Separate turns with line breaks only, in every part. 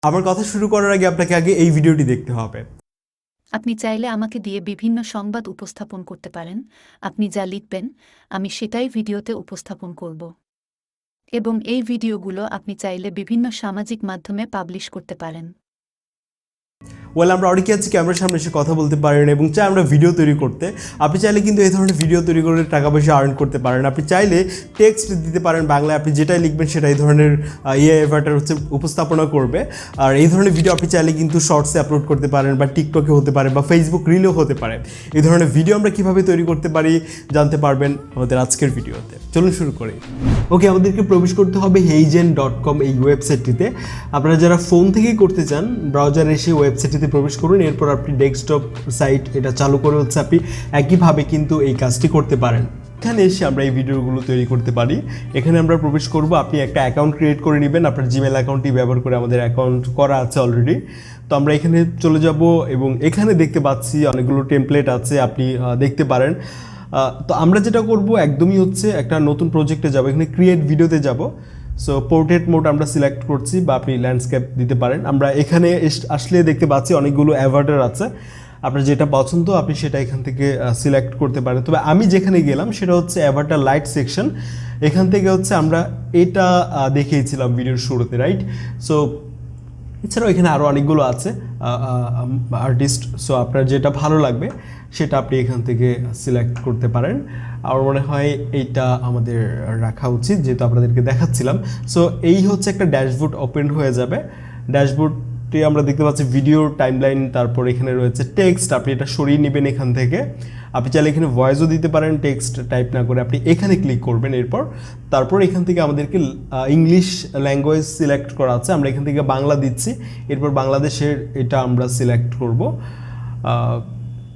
আমার কথা শুরু করার আগে আপনাকে আগে এই ভিডিওটি দেখতে হবে।
আপনি চাইলে আমাকে দিয়ে বিভিন্ন সংবাদ উপস্থাপন করতে পারেন। আপনি যা লিখবেন আমি সেটাই ভিডিওতে উপস্থাপন করব। এবং এই ভিডিওগুলো আপনি চাইলে বিভিন্ন সামাজিক মাধ্যমে পাবলিশ করতে পারেন।
আমরা অনেকে আছি ক্যামেরার সামনে এসে কথা বলতে পারেন এবং চাই আমরা ভিডিও তৈরি করতে। আপনি চাইলে কিন্তু এই ধরনের ভিডিও তৈরি করে টাকা পয়সা আর্ন করতে পারেন। আপনি চাইলে টেক্সট দিতে পারেন বাংলায়, আপনি যেটাই লিখবেন সেটা এই ধরনের এভাটার উপস্থাপনা করবে। আর এই ধরনের ভিডিও আপনি চাইলে কিন্তু শর্টসে আপলোড করতে পারেন, বা টিকটকে হতে পারে, বা ফেসবুক রিলেও হতে পারে। এই ধরনের ভিডিও আমরা কীভাবে তৈরি করতে পারি জানতে পারবেন আমাদের আজকের ভিডিওতে। চলুন শুরু করি। ওকে, আমাদেরকে প্রবেশ করতে হবে heygen.com এই ওয়েবসাইটটিতে। আপনারা যারা ফোন থেকেই করতে চান, ব্রাউজারে এসে ওয়েবসাইটটিতে প্রবেশ করুন। এরপর আপনি ডেস্কটপ সাইট এটা চালু করে আপনি একইভাবে কিন্তু এই কাজটি করতে পারেন। এখানে এসে আমরা এই ভিডিওগুলো তৈরি করতে পারি। এখানে আমরা প্রবেশ করব। আপনি একটা অ্যাকাউন্ট ক্রিয়েট করে নেবেন। আপনার জিমেল অ্যাকাউন্টটি ব্যবহার করে আমাদের অ্যাকাউন্ট করা আছে অলরেডি। তো আমরা এখানে চলে যাব এবং এখানে দেখতে পাচ্ছি অনেকগুলো টেমপ্লেট আছে, আপনি দেখতে পারেন। তো আমরা যেটা করব একদমই হচ্ছে একটা নতুন প্রজেক্টে যাব। এখানে ক্রিয়েট ভিডিওতে যাব। সো পোর্ট্রেট মোড আমরা সিলেক্ট করছি, বা আপনি ল্যান্ডস্কেপ দিতে পারেন। আমরা এখানে আসলে দেখতে পাচ্ছি অনেকগুলো অ্যাভাটার আছে। আপনার যেটা পছন্দ আপনি সেটা এখান থেকে সিলেক্ট করতে পারেন। তবে আমি যেখানে গেলাম সেটা হচ্ছে অ্যাভাটার লাইট সেকশন। এখান থেকে হচ্ছে আমরা এটা দেখিয়েছিলাম ভিডিওর শুরুতে, রাইট? সো এছাড়াও এখানে আরও অনেকগুলো আছে আর্টিস্ট। সো আপনার যেটা ভালো লাগবে সেটা আপনি এখান থেকে সিলেক্ট করতে পারেন। আমার মনে হয় এইটা আমাদের রাখা উচিত, যেহেতু আপনাদেরকে দেখাচ্ছিলাম। সো এই হচ্ছে একটা ড্যাশবোর্ড ওপেন হয়ে যাবে। ড্যাশবোর্ডটি আমরা দেখতে পাচ্ছি ভিডিও টাইমলাইন, তারপর এখানে রয়েছে টেক্সট। আপনি এটা সরিয়ে নেবেন এখান থেকে। আপনি চাইলে এখানে ভয়েসও দিতে পারেন, টেক্সট টাইপ না করে আপনি এখানে ক্লিক করবেন। তারপর এখান থেকে আমাদেরকে ইংলিশ ল্যাঙ্গুয়েজ সিলেক্ট করা আছে, আমরা এখান থেকে বাংলা দিচ্ছি। এরপর বাংলাদেশের এটা আমরা সিলেক্ট করব।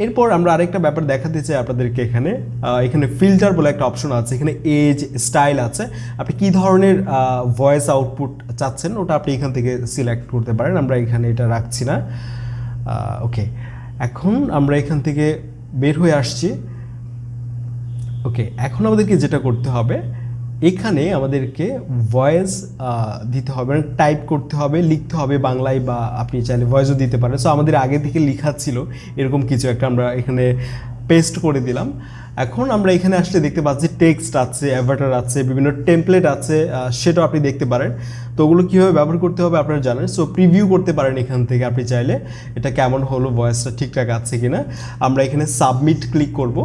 এরপর আমরা আরেকটা ব্যাপার দেখাতে চাই আপনাদেরকে। এখানে ফিল্টার বলে একটা অপশন আছে, এখানে এজ স্টাইল আছে। আপনি কী ধরনের ভয়েস আউটপুট চাচ্ছেন ওটা আপনি এখান থেকে সিলেক্ট করতে পারেন। আমরা এখানে এটা রাখছি না। ওকে, এখন আমরা এখান থেকে বের হয়ে আসছি। ওকে, এখন আমাদেরকে যেটা করতে হবে, এখানে আমাদেরকে ভয়েস দিতে হবে, টাইপ করতে হবে, লিখতে হবে বাংলায়, বা আপনি চাইলে ভয়েসও দিতে পারেন। সো আমাদের আগে থেকে লেখা ছিল এরকম কিছু একটা, আমরা এখানে পেস্ট করে দিলাম। এখন আমরা এখানে আসলে দেখতে পাচ্ছি টেক্সট আছে, অ্যাভাটার আছে, বিভিন্ন টেমপ্লেট আছে, সেটাও আপনি দেখতে পারেন। তো ওগুলো কীভাবে ব্যবহার করতে হবে আপনারা জানেন। সো প্রিভিউ করতে পারেন এখান থেকে আপনি চাইলে, এটা কেমন হলো, ভয়েসটা ঠিকঠাক আছে কিনা। আমরা এখানে সাবমিট ক্লিক করব।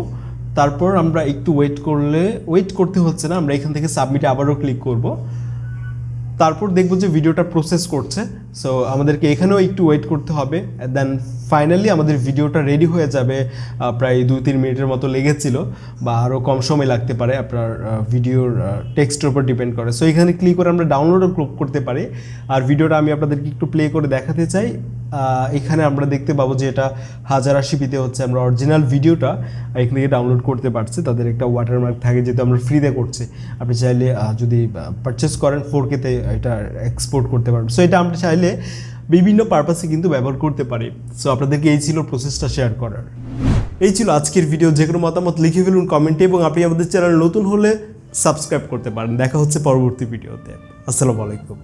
তারপর আমরা একটু ওয়েট করতে হচ্ছে না, আমরা এখান থেকে সাবমিটে আবারও ক্লিক করব। তারপর দেখব যে ভিডিওটা প্রসেস করছে। সো আমাদেরকে এখানেও একটু ওয়েট করতে হবে। দেন ফাইনালি আমাদের ভিডিওটা রেডি হয়ে যাবে। প্রায় 2-3 মিনিটের মতো লেগেছিল, বা আরও কম সময় লাগতে পারে, আপনার ভিডিওর টেক্সটের উপর ডিপেন্ড করে। সো এখানে ক্লিক করে আমরা ডাউনলোডও করতে পারি। আর ভিডিওটা আমি আপনাদেরকে একটু প্লে করে দেখাতে চাই। এখানে আমরা দেখতে পাবো যে এটা 1080p হচ্ছে। আমরা অরিজিনাল ভিডিওটা এখান থেকে ডাউনলোড করতে পারছি। তাদের একটা ওয়াটারমার্ক থাকে, যেহেতু আমরা ফ্রিতে করছি। আপনি চাইলে যদি পারচেস করেন 4K-তে এটা এক্সপোর্ট করতে পারবেন। সো এটা আমরা চাইলে বিভিন্ন পারপাসে কিন্তু ব্যবহার করতে পারি। সো আপনাদেরকে এই ছিল প্রসেসটা শেয়ার করার। এই ছিল আজকের ভিডিও। যে কোনো মতামত লিখে ফেলুন কমেন্টে, এবং আপনি আমাদের চ্যানেল নতুন হলে সাবস্ক্রাইব করতে পারেন। দেখা হচ্ছে পরবর্তী ভিডিওতে। আসসালামু আলাইকুম।